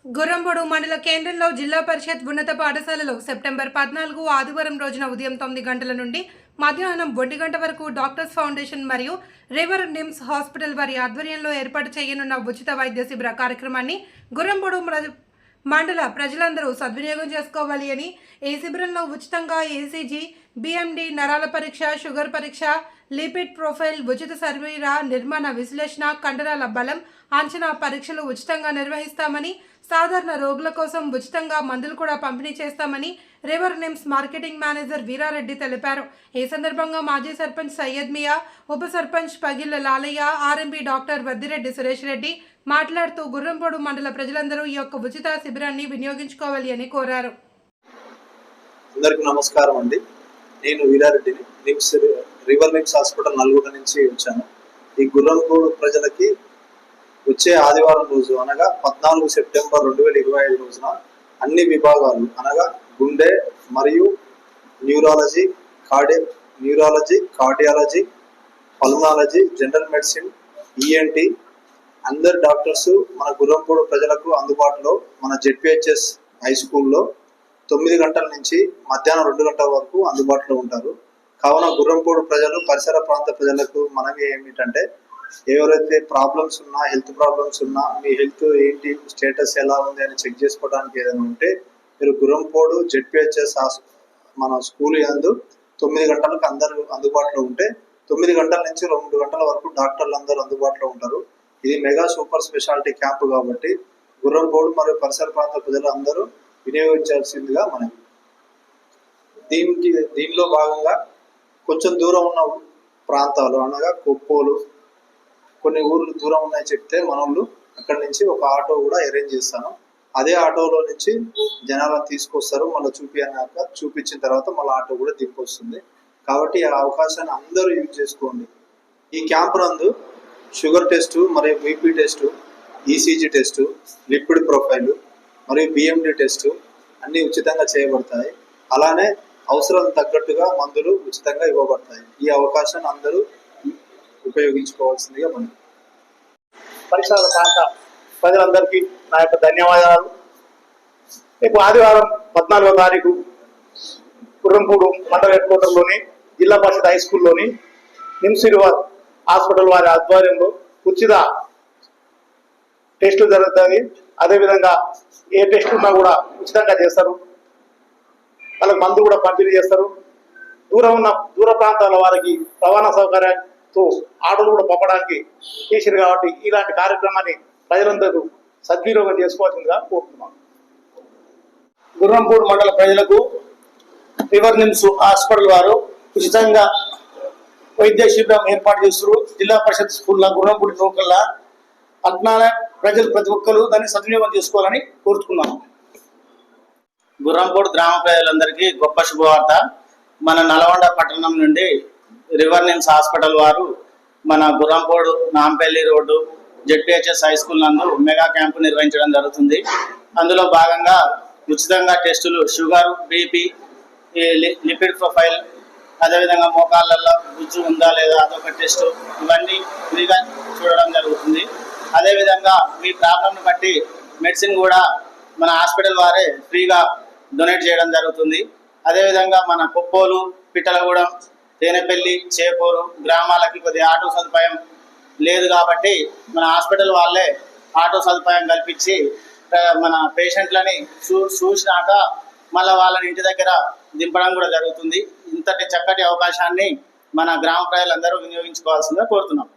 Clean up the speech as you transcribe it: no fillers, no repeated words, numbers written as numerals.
గుర్రంపొడు మండల కేంద్రంలో జిల్లా పరిషత్ ఉన్నత పాఠశాలలో సెప్టెంబర్ 14 ఆదివారం రోజున ఉదయం 9 గంటల నుండి మధ్యాహ్నం 1 గంట వరకు డాక్టర్స్ ఫౌండేషన్ మరియు రివర్ నిమ్స్ హాస్పిటల్ వారి ఆధ్వర్యంలో ఏర్పాటు చేయనున్న ఉచిత వైద్య శిబిర కార్యక్రమాన్ని గుర్రంపొడు మండల ప్రజలందరూ సద్వినియోగం చేసుకోవాలి అని ఈ శిబిరంలో ఉచితంగా ఏసీజీ, బిఎండి, నరాల పరీక్ష, షుగర్ పరీక్ష, లిపిడ్ ప్రొఫైల్, ఉచిత శరీర నిర్మాణ విశ్లేషణ, కండరాల బలం అంచనా పరీక్షలు ఉచితంగా నిర్వహిస్తామని, సాధారణ రోగుల కోసం ఉచితంగా మందులు కూడా పంపిణీ చేస్తామని river NIMS marketing manager Veerareddy తెలిపారు. ఈ సందర్భంగా మాజీ సర్పంచ్ సయ్యద్ మియా, ఉప సర్పంచ్ పగిళ్ల లాలయ్య, ఆర్ఎంపీ డాక్టర్ వద్దిరెడ్డి సురేష్ రెడ్డి మాట్లాడుతూ గుర్రంపొడు మండల ప్రజలందరూ ఈ యొక్క ఉచిత శిబిరాన్ని వినియోగించుకోవాలి అని కోరారు. అందరికీ నమస్కారం అండి. నేను వీరారెడ్డిని. రివర్ నిమ్స్ హాస్పిటల్ నల్గొండ నుంచి వచ్చాను. ఈ గుర్రంపొడు ప్రజలకి వచ్చే ఆదివారం రోజు అనగా 14 సెప్టెంబర్ 2025 రోజున అన్ని విభాగాలు అనగా గుండె మరియు neurology, cardiology, pulmonology, general medicine, ENT అందరు డాక్టర్స్ మన గుర్రంపొడు ప్రజలకు అందుబాటులో మన జెడ్పిహెచ్ఎస్ హై స్కూల్లో 9 గంటల నుంచి మధ్యాహ్నం 2 గంటల వరకు అందుబాటులో ఉంటారు. కావున గుర్రంపొడు ప్రజలు, పరిసర ప్రాంత ప్రజలకు మనవి ఏమిటంటే, ఎవరైతే ప్రాబ్లమ్స్ ఉన్నా, హెల్త్ ప్రాబ్లమ్స్ ఉన్నా, మీ హెల్త్ ఏంటి, స్టేటస్ ఎలా ఉంది అని చెక్ చేసుకోవడానికి ఏదైనా ఉంటే మీరు గుర్రంపొడు జెడ్పిహెచ్ఎస్ మన స్కూల్ యందు 9 గంటలకు అందరూ అందుబాటులో ఉంటే 9 గంటల నుంచి 2 గంటల వరకు డాక్టర్లు అందరూ అందుబాటులో ఉంటారు. ఇది మెగా సూపర్ స్పెషాలిటీ క్యాంపు కాబట్టి గుర్రంపొడు మరియు పరిసర ప్రాంత ప్రజలు అందరూ వినియోగించాల్సిందిగా మనకి. దీనిలో భాగంగా కొంచెం దూరం ఉన్న ప్రాంతాలు అనగా కొప్పోలు, కొన్ని ఊర్లు దూరం ఉన్నాయి చెప్తే మనోళ్ళు అక్కడి నుంచి ఒక ఆటో కూడా అరేంజ్ చేస్తాను. అదే ఆటోలో నుంచి జనాలను తీసుకొస్తారు. మళ్ళీ చూపించిన తర్వాత మళ్ళీ ఆటో కూడా దింపొస్తుంది. కాబట్టి ఆ అవకాశాన్ని అందరూ యూజ్ చేసుకోండి. ఈ క్యాంప్ నందు షుగర్ టెస్టు మరియు BP test, ECG test, lipid profile మరియు బిఎండి టెస్టు అన్నీ ఉచితంగా చేయబడతాయి. అలానే అవసరం తగ్గట్టుగా మందులు ఉచితంగా ఇవ్వబడతాయి. ఈ అవకాశాన్ని అందరూ ఉపయోగించుకోవాల్సిందిగా మనం. పరిసర ప్రాంత ప్రజలందరికీ నా యొక్క ధన్యవాదాలు. రేపు ఆదివారం 14వ తారీఖు గుర్రంపొడు మండల హెడ్ క్వార్టర్లోని జిల్లా పరిషత్ హై స్కూల్లోని నిమ్స్ రివర్ హాస్పిటల్ వారి ఆధ్వర్యంలో ఉచిత టెస్టులు జరుగుతాయి. అదేవిధంగా ఏ టెస్ట్ ఉన్నా కూడా ఉచితంగా చేస్తారు. వాళ్ళకి మందులు కూడా పంపిణీ చేస్తారు. దూర ప్రాంతాల వారికి రవాణా సౌకర్యంతో ఆటోలు కూడా పంపడానికి చేశారు. కాబట్టి ఇలాంటి కార్యక్రమాన్ని ప్రజలందరూ సద్వినియోగం చేసుకోవాల్సిందిగా కోరుతున్నాం. గుర్రంపొడు మండల ప్రజలకు రివర్ నిమ్స్ హాస్పిటల్ వారు ఉచితంగా వైద్య శిబిరం ఏర్పాటు చేస్తారు. జిల్లా పరిషత్ స్కూల్లో గుర్రంపొడి లోకల్లా అట్నాల ప్రజలు ప్రతి ఒక్కరు దాన్ని సద్వినియోగం చేసుకోవాలని కోరుతున్నాము. గుర్రంపొడు గ్రామ ప్రజలందరికీ గొప్ప శుభవార్త. మన నల్గొండ పట్టణం నుండి రివర్ నిమ్స్ హాస్పిటల్ వారు మన Gurrampodu Nampally road ZPHS high school నందు మెగా క్యాంపు నిర్వహించడం జరుగుతుంది. అందులో భాగంగా ఉచితంగా టెస్టులు షుగర్, బీపీ, లిపిడ్ ప్రొఫైల్, అదేవిధంగా మోకాళ్ళల్లో గుజ్జు ఉందా లేదా అదొక టెస్టు, ఇవన్నీ ఫ్రీగా చూడడం జరుగుతుంది. అదేవిధంగా మీ ప్రాబ్లంను బట్టి మెడిసిన్ కూడా మన హాస్పిటల్ వారే ఫ్రీగా డొనేట్ చేయడం జరుగుతుంది. అదేవిధంగా మన కొప్పోలు, పిట్టలగూడెం, తేనెపల్లి, చేపూరు గ్రామాలకి కొద్దిగా ఆటో సదుపాయం లేదు కాబట్టి మన హాస్పిటల్ వాళ్ళే ఆటో సదుపాయం కల్పించి మన పేషెంట్లని చూసినాక మళ్ళీ వాళ్ళని ఇంటి దగ్గర దింపడం కూడా జరుగుతుంది. ఇంతటి చక్కటి అవకాశాన్ని మన గ్రామ ప్రజలందరూ వినియోగించుకోవాల్సిందిగా కోరుతున్నాం.